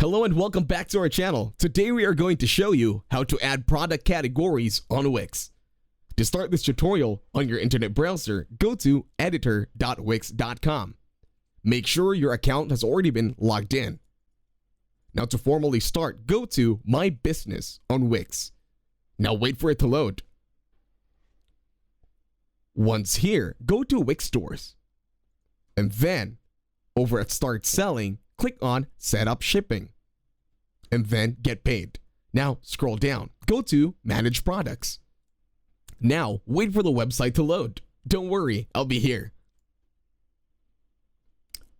Hello and welcome back to our channel. Today we are going to show you how to add product categories on Wix. To start this tutorial on your internet browser, go to editor.wix.com. Make sure your account has already been logged in. Now to formally start, go to My Business on Wix. Now wait for it to load. Once here, go to Wix Stores. And then, over at Start Selling, click on Set Up Shipping. And then Get Paid. Now scroll down, go to Manage Products. Now wait for the website to load. Don't worry, I'll be here.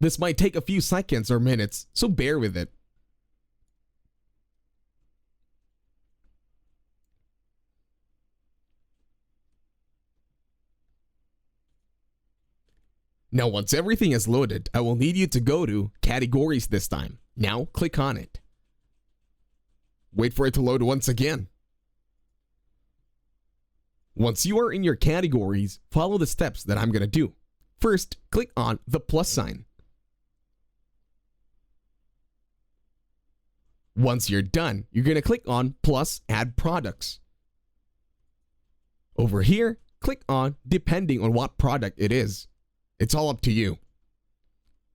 This might take a few seconds or minutes, so bear with it. Now once everything is loaded, I will need you to go to Categories this time. Now click on it. Wait for it to load once again. Once you are in your categories, follow the steps that I'm going to do. First, click on the plus sign. Once you're done, you're going to click on plus add products. Over here, click on depending on what product it is. It's all up to you.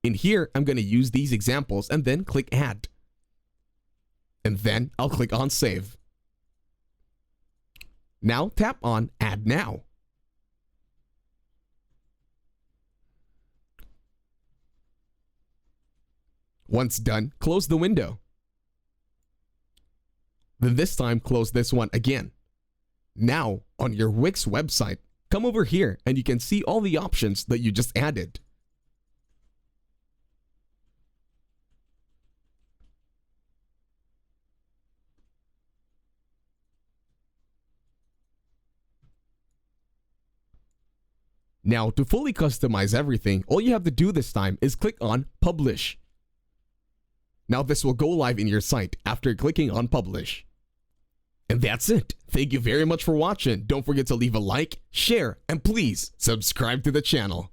In here, I'm going to use these examples and then click add. And then I'll click on save. Now tap on add now. Once done, close the window. Then this time close this one again. Now on your Wix website, come over here and you can see all the options that you just added. Now to fully customize everything, all you have to do this time is click on Publish. Now this will go live in your site after clicking on Publish. And that's it. Thank you very much for watching. Don't forget to leave a like, share, and please subscribe to the channel.